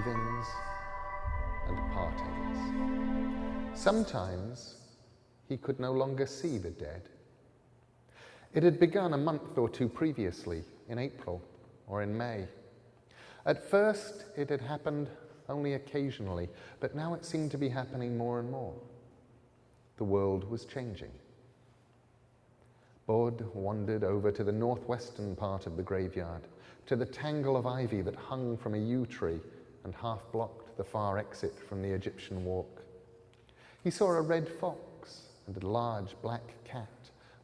leavings and partings. Sometimes he could no longer see the dead. It had begun a month or two previously, in April or in May. At first, it had happened only occasionally, but now it seemed to be happening more and more. The world was changing. Bod wandered over to the northwestern part of the graveyard, to the tangle of ivy that hung from a yew tree and half blocked the far exit from the Egyptian walk. He saw a red fox and a large black cat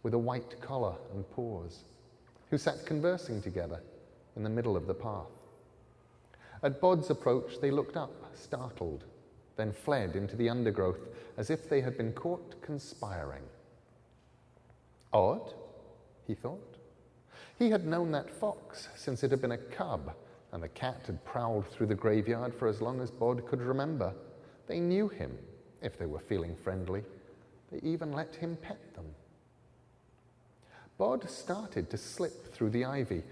with a white collar and paws, who sat conversing together in the middle of the path. At Bod's approach, they looked up, startled, then fled into the undergrowth as if they had been caught conspiring. Odd, he thought. He had known that fox since it had been a cub, and the cat had prowled through the graveyard for as long as Bod could remember. They knew him, if they were feeling friendly. They even let him pet them. Bod started to slip through the ivy,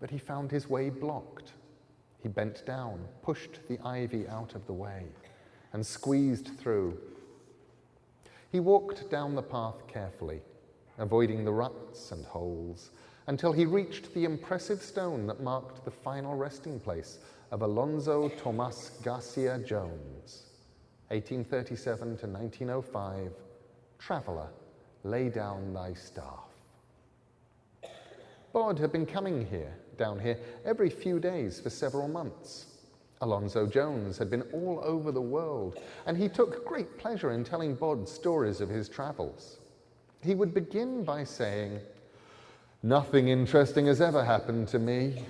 but he found his way blocked. He bent down, pushed the ivy out of the way, and squeezed through. He walked down the path carefully, avoiding the ruts and holes, until he reached the impressive stone that marked the final resting place of Alonzo Tomas Garcia Jones, 1837 to 1905, traveller, lay down thy staff. Bod had been coming down here, every few days for several months. Alonzo Jones had been all over the world, and he took great pleasure in telling Bod stories of his travels. He would begin by saying, "Nothing interesting has ever happened to me,"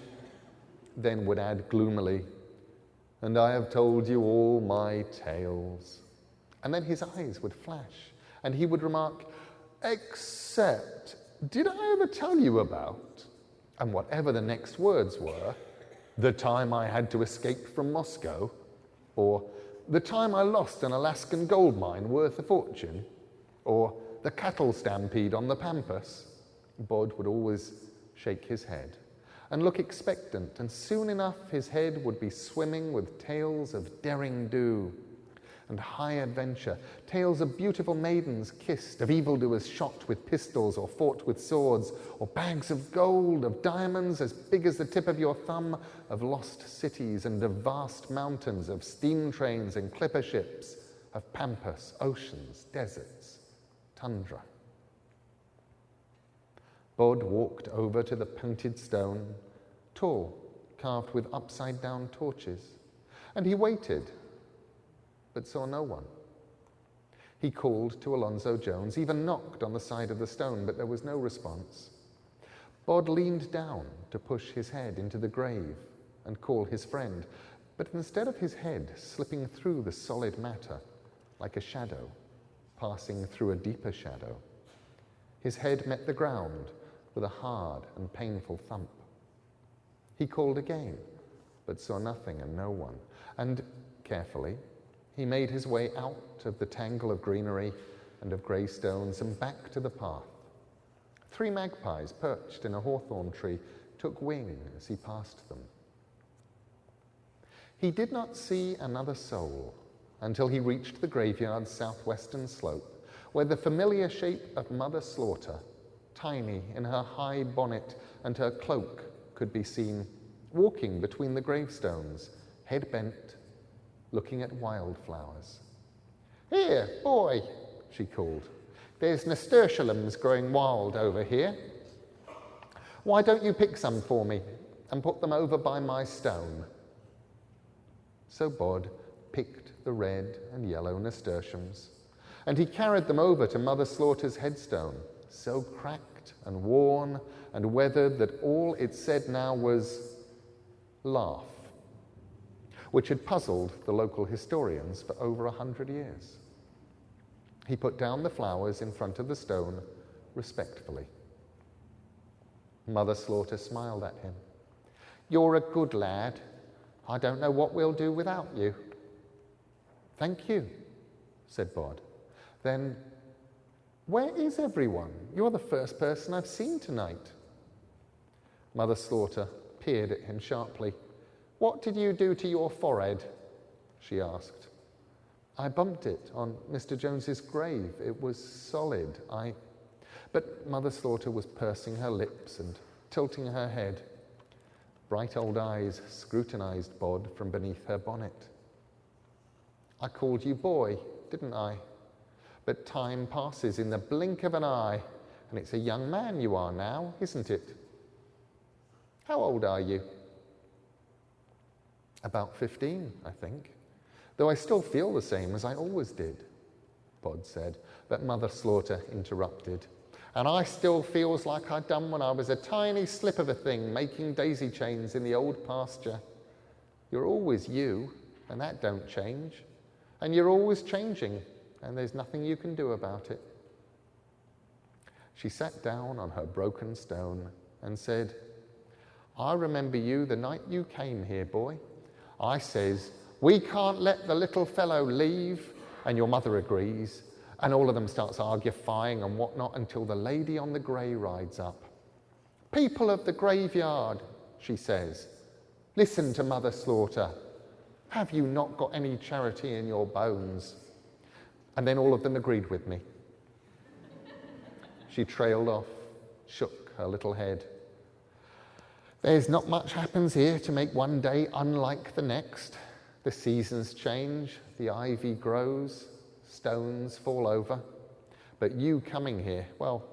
then would add gloomily, "and I have told you all my tales." And then his eyes would flash, and he would remark, "Except, did I ever tell you about," and whatever the next words were, "the time I had to escape from Moscow," or "the time I lost an Alaskan gold mine worth a fortune," or "the cattle stampede on the Pampas," Bod would always shake his head and look expectant, and soon enough his head would be swimming with tales of daring do and high adventure, tales of beautiful maidens kissed, of evildoers shot with pistols or fought with swords, or bags of gold, of diamonds as big as the tip of your thumb, of lost cities and of vast mountains, of steam trains and clipper ships, of pampas, oceans, deserts, tundra. Bod walked over to the painted stone, tall, carved with upside-down torches, and he waited, but saw no one. He called to Alonzo Jones, even knocked on the side of the stone, but there was no response. Bod leaned down to push his head into the grave and call his friend, but instead of his head slipping through the solid matter, like a shadow, passing through a deeper shadow, his head met the ground with a hard and painful thump. He called again, but saw nothing and no one, and carefully, he made his way out of the tangle of greenery and of grey stones and back to the path. 3 magpies perched in a hawthorn tree took wing as he passed them. He did not see another soul until he reached the graveyard's southwestern slope, where the familiar shape of Mother Slaughter, tiny in her high bonnet and her cloak, could be seen walking between the gravestones, head bent, looking at wildflowers. "Here, boy," she called. "There's nasturtiums growing wild over here. Why don't you pick some for me and put them over by my stone?" So Bod picked the red and yellow nasturtiums, and he carried them over to Mother Slaughter's headstone, so cracked and worn and weathered that all it said now was, "Laugh," which had puzzled the local historians for over 100 years. He put down the flowers in front of the stone respectfully. Mother Slaughter smiled at him. "You're a good lad. I don't know what we'll do without you." "Thank you," said Bod. "Then, where is everyone? You're the first person I've seen tonight." Mother Slaughter peered at him sharply. "What did you do to your forehead?" she asked. I bumped it on Mr. Jones's grave. It was solid. But Mother Slaughter was pursing her lips and tilting her head. Bright old eyes scrutinized Bod from beneath her bonnet. I called you boy, didn't I? But time passes in the blink of an eye, and it's a young man you are now, isn't it? How old are you? About 15, I think. Though I still feel the same as I always did, Bod said, but Mother Slaughter interrupted. And I still feels like I'd done when I was a tiny slip of a thing making daisy chains in the old pasture. You're always you, and that don't change. And you're always changing, and there's nothing you can do about it. She sat down on her broken stone and said, I remember you the night you came here, boy. I says, we can't let the little fellow leave, and your mother agrees, and all of them starts argufying and whatnot until the lady on the grey rides up. People of the graveyard, she says, listen to Mother Slaughter. Have you not got any charity in your bones? And then all of them agreed with me. She trailed off, shook her little head. There's not much happens here to make one day unlike the next. The seasons change, the ivy grows, stones fall over. But you coming here, well,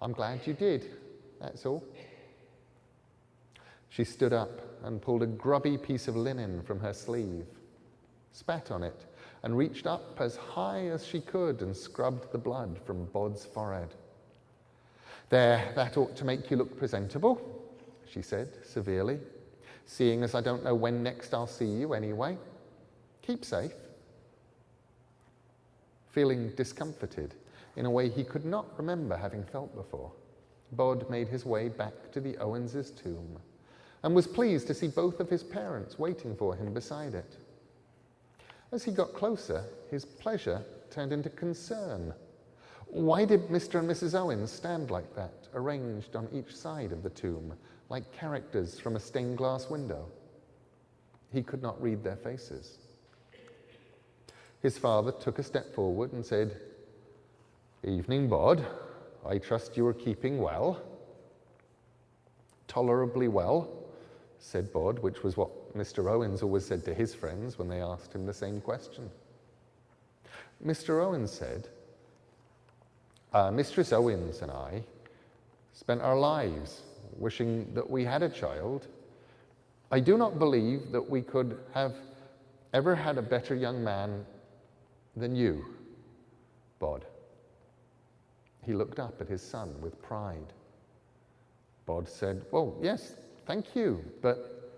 I'm glad you did, that's all. She stood up and pulled a grubby piece of linen from her sleeve, spat on it, and reached up as high as she could and scrubbed the blood from Bod's forehead. There, that ought to make you look presentable, she said severely, seeing as I don't know when next I'll see you anyway. Keep safe. Feeling discomforted in a way he could not remember having felt before, Bod made his way back to the Owens' tomb and was pleased to see both of his parents waiting for him beside it. As he got closer, his pleasure turned into concern. Why did Mr. and Mrs. Owens stand like that, arranged on each side of the tomb, like characters from a stained glass window? He could not read their faces. His father took a step forward and said, Evening, Bod. I trust you are keeping well. Tolerably well, said Bod, which was what Mr. Owens always said to his friends when they asked him the same question. Mr. Owens said, Mistress Owens and I spent our lives wishing that we had a child. I do not believe that we could have ever had a better young man than you, Bod. He looked up at his son with pride. Bod said, well, yes, thank you, but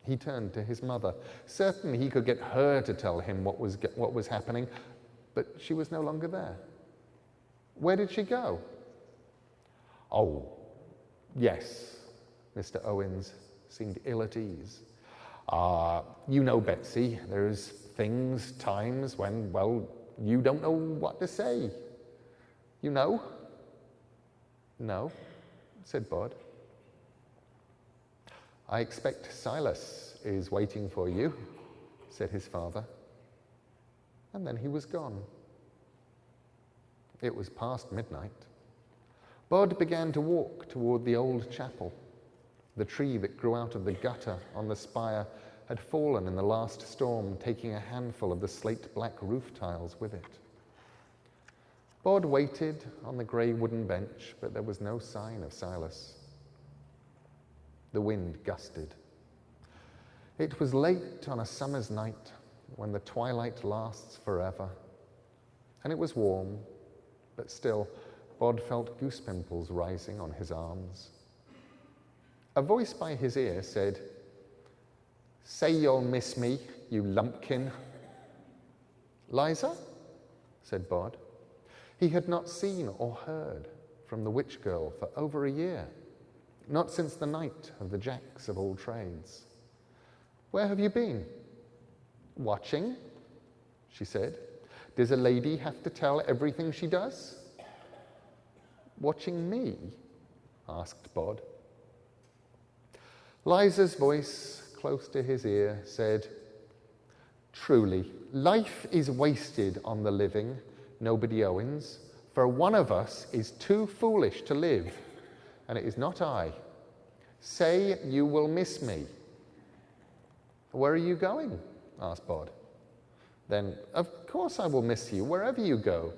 he turned to his mother. Certainly he could get her to tell him what was happening, but she was no longer there. Where did she go? Oh, yes, Mr. Owens seemed ill at ease. You know, Betsy, there's things, times when, well, you don't know what to say. You know? No, said Bod. I expect Silas is waiting for you, said his father. And then he was gone. It was past midnight. Bod began to walk toward the old chapel. The tree that grew out of the gutter on the spire had fallen in the last storm, taking a handful of the slate-black roof tiles with it. Bod waited on the grey wooden bench, but there was no sign of Silas. The wind gusted. It was late on a summer's night when the twilight lasts forever, and it was warm, but still, Bod felt goose pimples rising on his arms. A voice by his ear said, Say you'll miss me, you lumpkin. Liza? Said Bod. He had not seen or heard from the witch girl for over a year, not since the night of the jacks of all trades. Where have you been? Watching, she said. Does a lady have to tell everything she does? Watching me? Asked Bod. Liza's voice, close to his ear, said, Truly, life is wasted on the living, nobody Owens, for one of us is too foolish to live, and it is not I. Say you will miss me. Where are you going? Asked Bod. Then, of course I will miss you, wherever you go.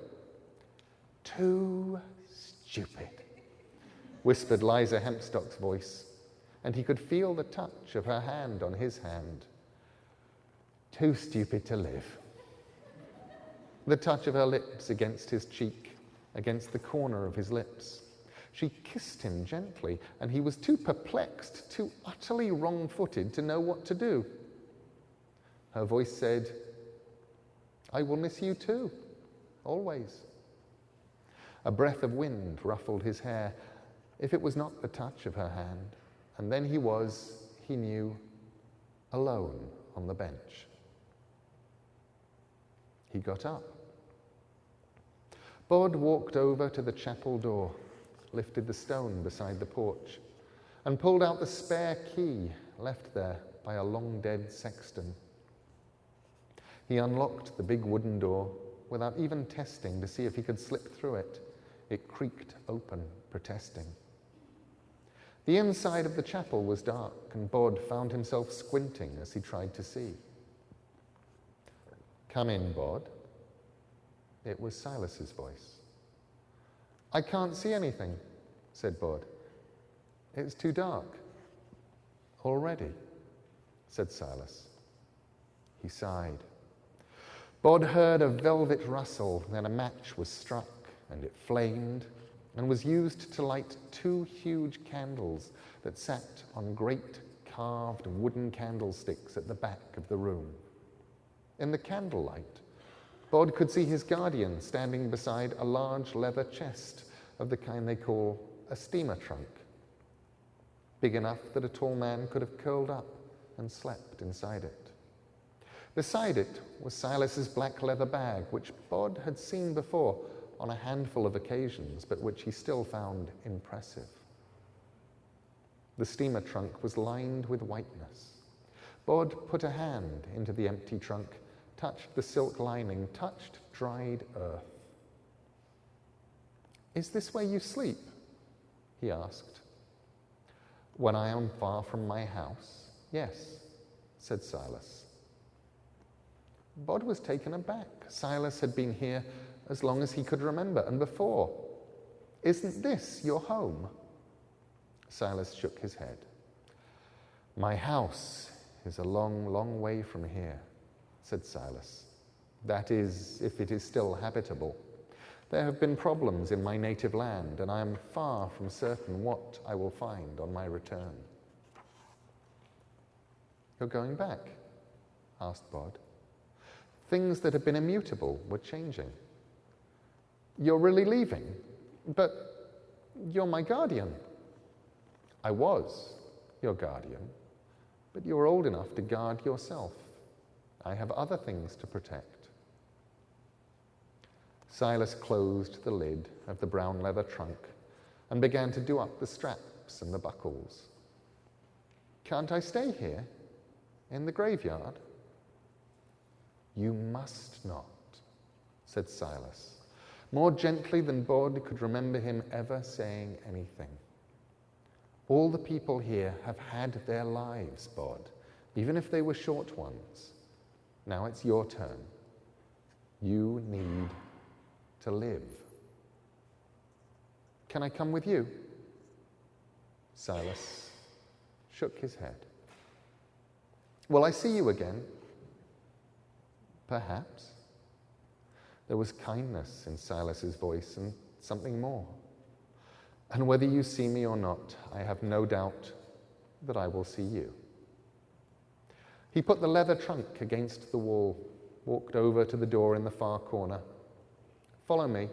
Too stupid, whispered Liza Hempstock's voice, and he could feel the touch of her hand on his hand. Too stupid to live. The touch of her lips against his cheek, against the corner of his lips. She kissed him gently, and he was too perplexed, too utterly wrong-footed to know what to do. Her voice said, I will miss you too, always. A breath of wind ruffled his hair, if it was not the touch of her hand, and then he was, he knew, alone on the bench. He got up. Bod walked over to the chapel door, lifted the stone beside the porch, and pulled out the spare key left there by a long-dead sexton. He unlocked the big wooden door without even testing to see if he could slip through it. It creaked open, protesting. The inside of the chapel was dark, and Bod found himself squinting as he tried to see. Come in, Bod. It was Silas's voice. I can't see anything, said Bod. It's too dark. Already, said Silas. He sighed. Bod heard a velvet rustle, then a match was struck, and it flamed, and was used to light two huge candles that sat on great carved wooden candlesticks at the back of the room. In the candlelight, Bod could see his guardian standing beside a large leather chest of the kind they call a steamer trunk, big enough that a tall man could have curled up and slept inside it. Beside it was Silas's black leather bag, which Bod had seen before on a handful of occasions, but which he still found impressive. The steamer trunk was lined with whiteness. Bod put a hand into the empty trunk, touched the silk lining, touched dried earth. Is this where you sleep? He asked. When I am far from my house, yes, said Silas. Bod was taken aback. Silas had been here as long as he could remember, and before. Isn't this your home? Silas shook his head. My house is a long, long way from here, said Silas. That is, if it is still habitable. There have been problems in my native land, and I am far from certain what I will find on my return. You're going back? Asked Bod. Things that had been immutable were changing. You're really leaving? But you're my guardian. I was your guardian, but you were old enough to guard yourself. I have other things to protect. Silas closed the lid of the brown leather trunk and began to do up the straps and the buckles. Can't I stay here, in the graveyard? You must not, said Silas, more gently than Bod could remember him ever saying anything. All the people here have had their lives, Bod, even if they were short ones. Now it's your turn. You need to live. Can I come with you? Silas shook his head. Will I see you again? Perhaps. There was kindness in Silas's voice and something more. And whether you see me or not, I have no doubt that I will see you. He put the leather trunk against the wall, walked over to the door in the far corner. Follow me.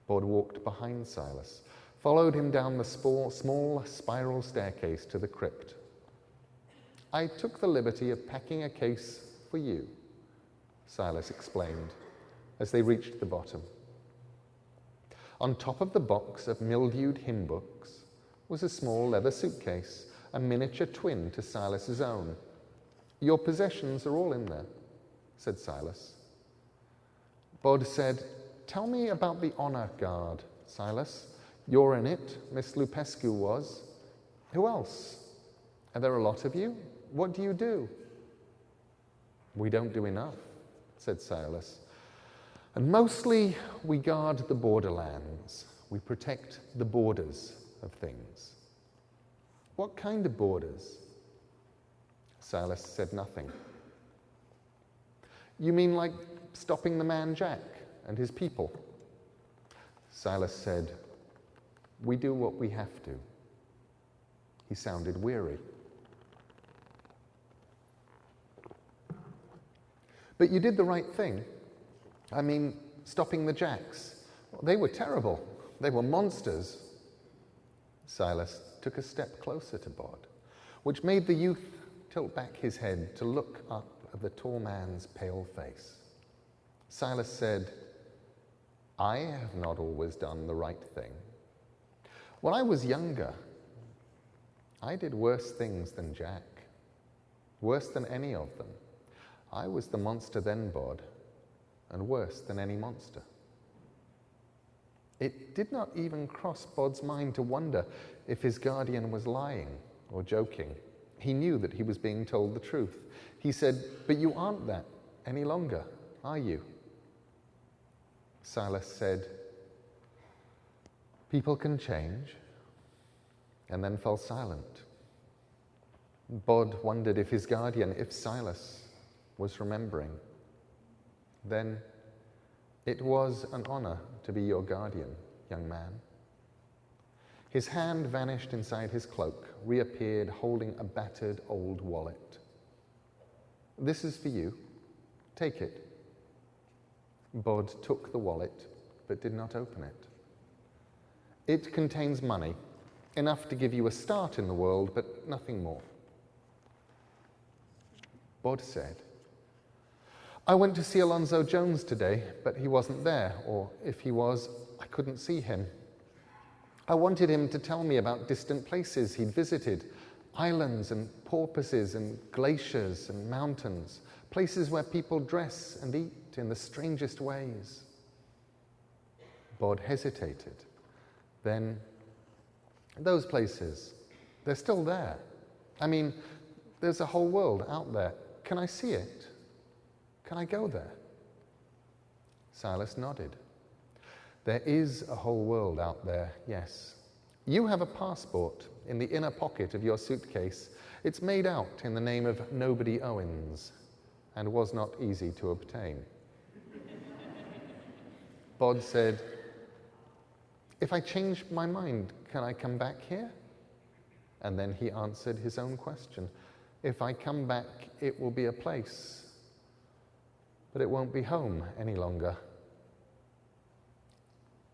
Bod walked behind Silas, followed him down the small spiral staircase to the crypt. I took the liberty of packing a case for you, Silas explained, as they reached the bottom. On top of the box of mildewed hymn books was a small leather suitcase, a miniature twin to Silas's own. Your possessions are all in there, said Silas. Bod said, tell me about the honor guard, Silas. You're in it, Miss Lupescu was. Who else? Are there a lot of you? What do you do? We don't do enough, said Silas. And mostly we guard the borderlands. We protect the borders of things. What kind of borders? Silas said nothing. You mean like stopping the man Jack and his people? Silas said, we do what we have to. He sounded weary. But you did the right thing. I mean, stopping the Jacks. Well, they were terrible. They were monsters. Silas took a step closer to Bod, which made the youth tilt back his head to look up at the tall man's pale face. Silas said, I have not always done the right thing. When I was younger, I did worse things than Jack, worse than any of them. I was the monster then, Bod, and worse than any monster. It did not even cross Bod's mind to wonder if his guardian was lying or joking. He knew that he was being told the truth. He said, but you aren't that any longer, are you? Silas said, people can change, and then fell silent. Bod wondered if his guardian, if Silas, was remembering. Then, it was an honor to be your guardian, young man. His hand vanished inside his cloak, reappeared holding a battered old wallet. This is for you. Take it. Bod took the wallet, but did not open it. It contains money, enough to give you a start in the world, but nothing more. Bod said, I went to see Alonzo Jones today, but he wasn't there, or if he was, I couldn't see him. I wanted him to tell me about distant places he'd visited, islands and porpoises and glaciers and mountains, places where people dress and eat in the strangest ways. Bod hesitated. Then, those places, they're still there. I mean, there's a whole world out there. Can I see it? Can I go there? Silas nodded. There is a whole world out there, yes. You have a passport in the inner pocket of your suitcase. It's made out in the name of Nobody Owens and was not easy to obtain. Bod said, if I change my mind, can I come back here? And then he answered his own question. If I come back, it will be a place, but it won't be home any longer.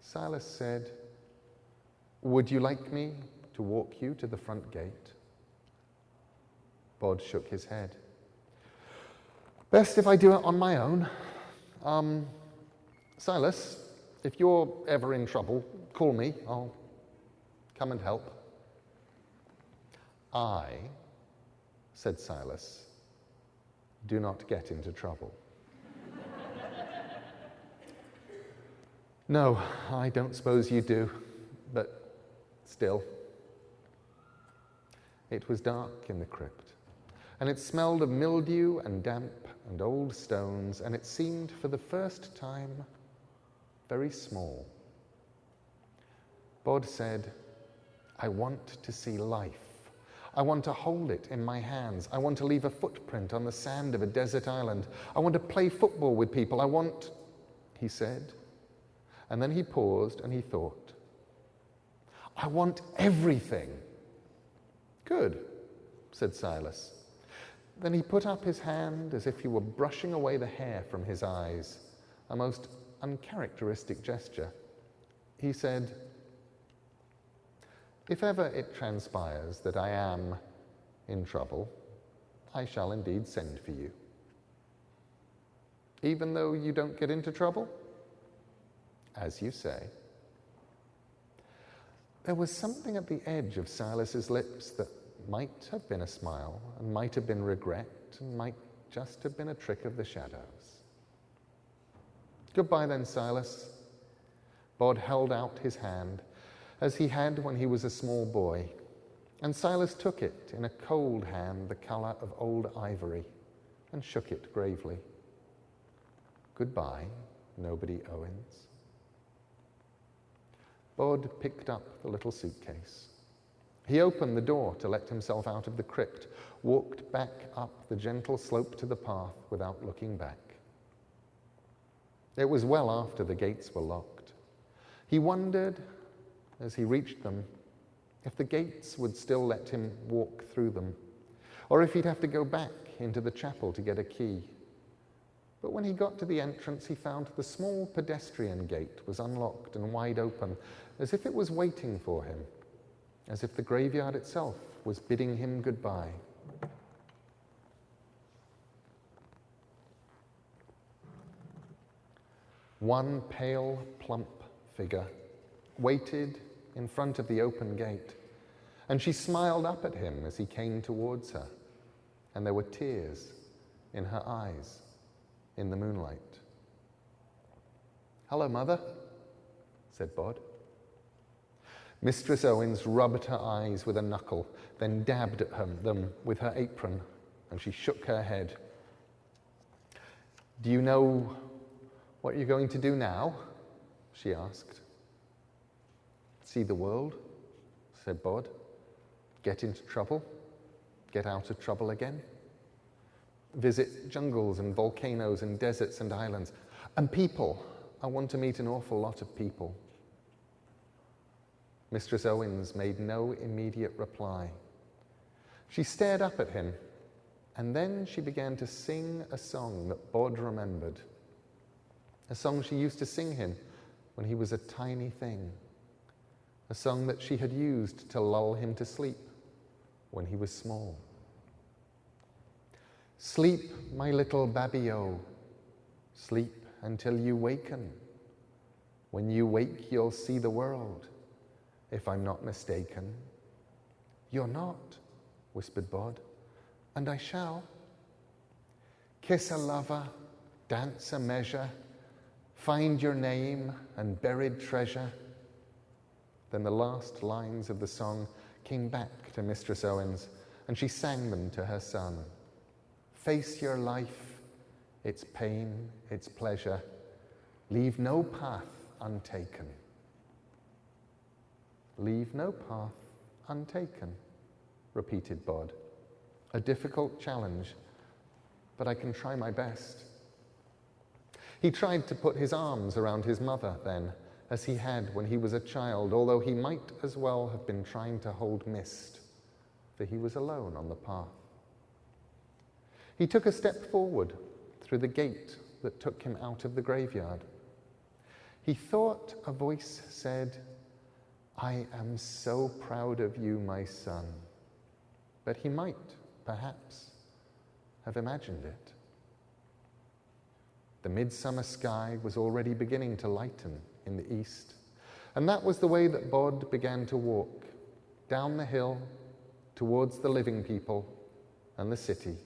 Silas said, would you like me to walk you to the front gate? Bod shook his head. Best if I do it on my own. Silas, if you're ever in trouble, call me. I'll come and help. I, said Silas, do not get into trouble. No, I don't suppose you do, but still. It was dark in the crypt, and it smelled of mildew and damp and old stones, and it seemed for the first time very small. Bod said, I want to see life. I want to hold it in my hands. I want to leave a footprint on the sand of a desert island. I want to play football with people. I want, he said. And then he paused and he thought, I want everything. Good, said Silas. Then he put up his hand as if he were brushing away the hair from his eyes, a most uncharacteristic gesture. He said, if ever it transpires that I am in trouble, I shall indeed send for you. Even though you don't get into trouble? As you say. There was something at the edge of Silas's lips that might have been a smile and might have been regret and might just have been a trick of the shadows. Goodbye then, Silas. Bod held out his hand, as he had when he was a small boy, and Silas took it in a cold hand the colour of old ivory, and shook it gravely. Goodbye, Nobody Owens. Bod picked up the little suitcase. He opened the door to let himself out of the crypt, walked back up the gentle slope to the path without looking back. It was well after the gates were locked. He wondered, as he reached them, if the gates would still let him walk through them, or if he'd have to go back into the chapel to get a key. But when he got to the entrance, he found the small pedestrian gate was unlocked and wide open, as if it was waiting for him, as if the graveyard itself was bidding him goodbye. One pale, plump figure waited in front of the open gate, and she smiled up at him as he came towards her, and there were tears in her eyes in the moonlight. "Hello, Mother," said Bod. Mistress Owens rubbed her eyes with a knuckle, then dabbed at them with her apron, and she shook her head. "Do you know what you're going to do now?" she asked. "See the world," said Bod. "Get into trouble, get out of trouble again. Visit jungles and volcanoes and deserts and islands. And people. I want to meet an awful lot of people." Mistress Owens made no immediate reply. She stared up at him, and then she began to sing a song that Bod remembered. A song she used to sing him when he was a tiny thing. A song that she had used to lull him to sleep when he was small. "Sleep, my little babby-o, sleep until you waken. When you wake, you'll see the world, if I'm not mistaken." "You're not," whispered Bod, "and I shall. Kiss a lover, dance a measure, find your name and buried treasure." Then the last lines of the song came back to Mistress Owens, and she sang them to her son. "Face your life, its pain, its pleasure. Leave no path untaken." "Leave no path untaken," repeated Bod. "A difficult challenge, but I can try my best." He tried to put his arms around his mother then, as he had when he was a child, although he might as well have been trying to hold mist, for he was alone on the path. He took a step forward through the gate that took him out of the graveyard. He thought a voice said, "I am so proud of you, my son." But he might, perhaps, have imagined it. The midsummer sky was already beginning to lighten in the east, and that was the way that Bod began to walk, down the hill, towards the living people, and the city,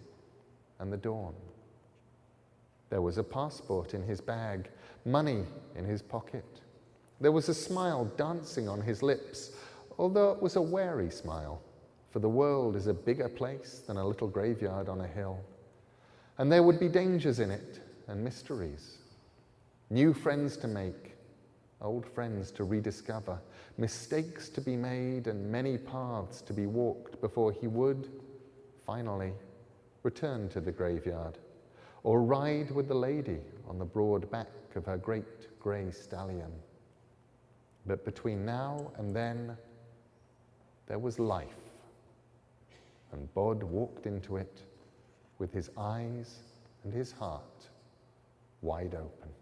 and the dawn. There was a passport in his bag, money in his pocket. There was a smile dancing on his lips, although it was a wary smile, for the world is a bigger place than a little graveyard on a hill. And there would be dangers in it, and mysteries. New friends to make, old friends to rediscover, mistakes to be made, and many paths to be walked before he would, finally, return to the graveyard, or ride with the lady on the broad back of her great grey stallion. But between now and then, there was life, and Bod walked into it with his eyes and his heart wide open.